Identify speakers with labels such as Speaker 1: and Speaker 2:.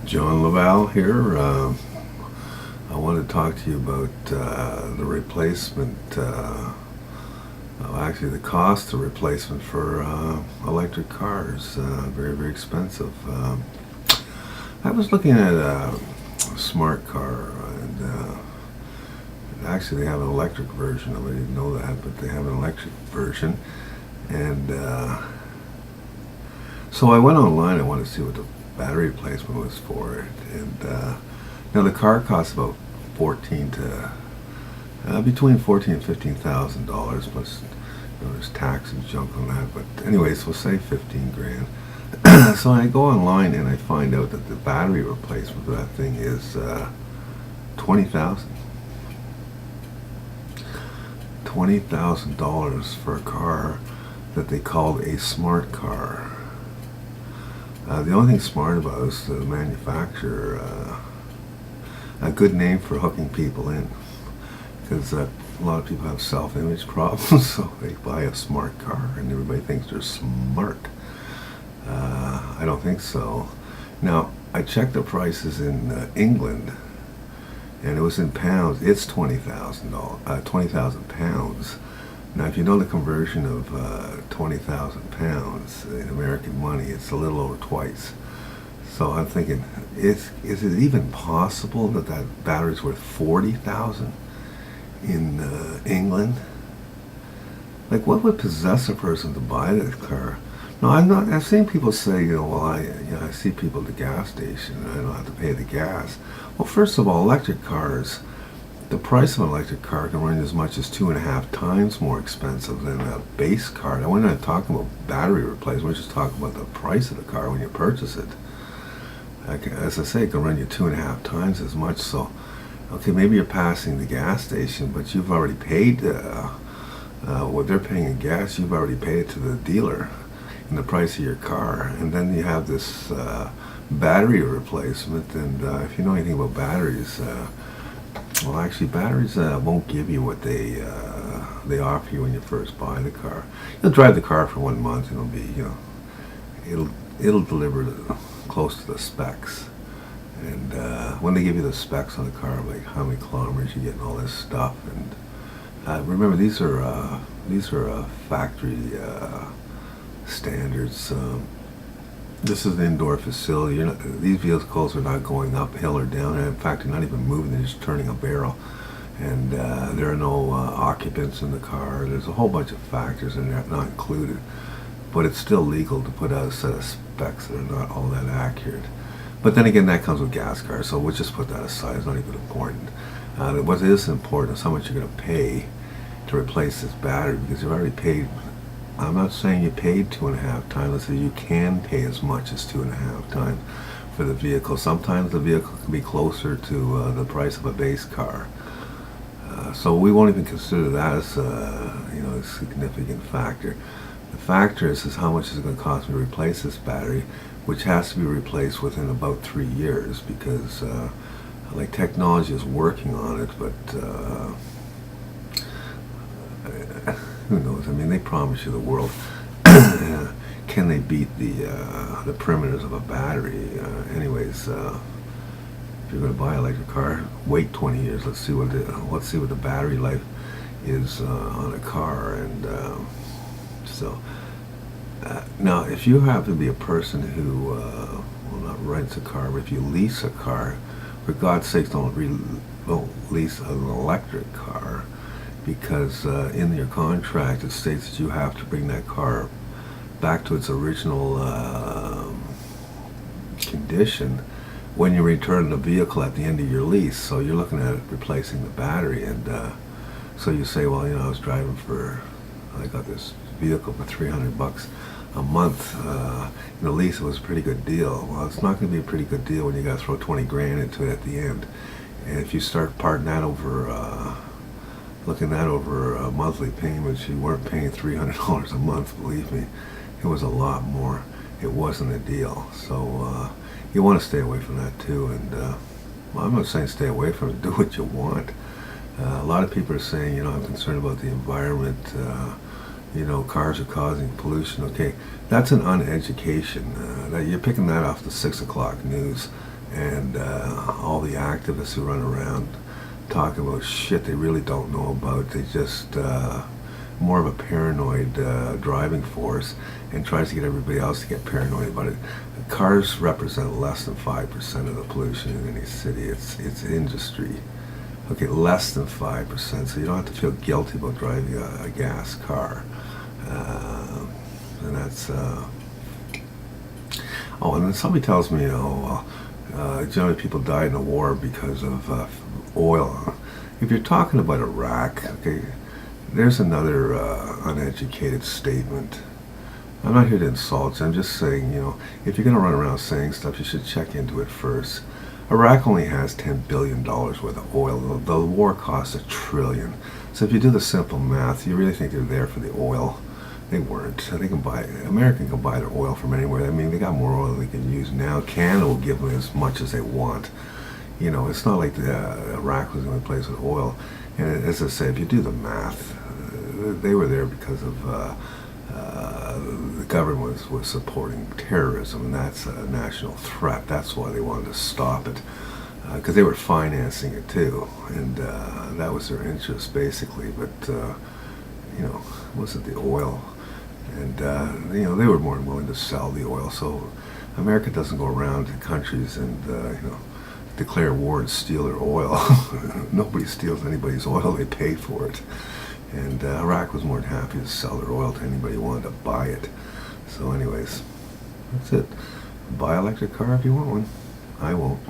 Speaker 1: John Laval here. I want to talk to you about the replacement, actually the cost of replacement for electric cars. Very, very expensive. I was looking at a smart car, and actually they have an electric version of it. I didn't know that, but they have an electric version. And so I went online. I wanted to see what the battery replacement was for it, and now the car costs about 14 to between 14 and $15,000 plus there's tax and junk on that. But anyways, we'll say 15 grand. So I go online and I find out that the battery replacement for that thing is 20,000. $20,000 for a car that they called a smart car. The only thing smart about it is the manufacturer. A good name for hooking people in, because a lot of people have self-image problems, so they buy a smart car and everybody thinks they're smart. I don't think so. Now, I checked the prices in England, and it was in pounds. It's $20,000, 20,000 pounds. Now, if you know the conversion of 20,000 pounds in American money, it's a little over twice. So I'm thinking, is it even possible that that battery's worth 40,000 in England? Like, what would possess a person to buy this car? No, I've seen people say, well, I see people at the gas station and I don't have to pay the gas. Well, first of all, electric cars, the price of an electric car can run as much as 2.5 times more expensive than a base car. Now, we're not talking about battery replacement, we're just talking about the price of the car when you purchase it. As I say, it can run you 2.5 times as much. So, okay, maybe you're passing the gas station, but you've already paid what they're paying in gas. You've already paid it to the dealer in the price of your car, and then you have this battery replacement. And if you know anything about batteries, well, actually, batteries won't give you what they offer you when you first buy the car. You'll drive the car for 1 month, and it'll be, it'll deliver close to the specs. And when they give you the specs on the car, like how many kilometers you get and all this stuff, and remember these are factory standards. This is an indoor facility. These vehicles are not going uphill or down. In fact, they're not even moving. They're just turning a barrel. And there are no occupants in the car. There's a whole bunch of factors and they're not included. But it's still legal to put out a set of specs that are not all that accurate. But then again, that comes with gas cars, so we'll just put that aside. It's not even important. What is important is how much you're going to pay to replace this battery, because you've already paid. I'm not saying you paid 2.5 times. I say you can pay as much as 2.5 times for the vehicle. Sometimes the vehicle can be closer to the price of a base car. So we won't even consider that as a significant factor. The factor is how much is it going to cost me to replace this battery, which has to be replaced within about 3 years, because like technology is working on it, but who knows? I mean, they promise you the world. Can they beat the perimeters of a battery? Anyways, if you're going to buy an electric car, wait 20 years. Let's see what the battery life is on a car, and now, if you happen to be a person who, not rents a car, but if you lease a car, for God's sakes, don't lease an electric car, because in your contract it states that you have to bring that car back to its original condition when you return the vehicle at the end of your lease. So you're looking at replacing the battery, and so you say, well, I got this vehicle for $300 a month. In the lease, it was a pretty good deal. Well, it's not going to be a pretty good deal when you got to throw 20 grand into it at the end. And if you start parting that over, looking that over monthly payments, you weren't paying $300 a month. Believe me, it was a lot more. It wasn't a deal. So you want to stay away from that too. And well, I'm not saying stay away from it. Do what you want. A lot of people are saying, I'm concerned about the environment. Cars are causing pollution. Okay, that's an uneducation. You're picking that off the 6 o'clock news. and all the activists who run around talking about shit they really don't know about. They just more of a paranoid driving force, and tries to get everybody else to get paranoid about it. Cars represent less than 5% of the pollution in any city. It's industry. Okay, less than 5%, so you don't have to feel guilty about driving a gas car. And that's oh, and then somebody tells me, generally people died in a war because of oil. If you're talking about Iraq, okay, there's another uneducated statement. I'm not here to insult you. I'm just saying, if you're going to run around saying stuff, you should check into it first. Iraq only has $10 billion worth of oil. The war cost $1 trillion. So if you do the simple math, you really think they're there for the oil? They weren't. America can buy their oil from anywhere. I mean, they got more oil than they can use now. Canada will give them as much as they want. It's not like Iraq was the only place with oil. And as I say, if you do the math, they were there because of the government was supporting terrorism, and that's a national threat. That's why they wanted to stop it, because they were financing it too, and that was their interest basically. But it wasn't the oil, and they were more than willing to sell the oil. So America doesn't go around to countries and declare war and steal their oil. Nobody steals anybody's oil; they pay for it. And Iraq was more than happy to sell their oil to anybody who wanted to buy it. So anyways, that's it. Buy an electric car if you want one. I won't.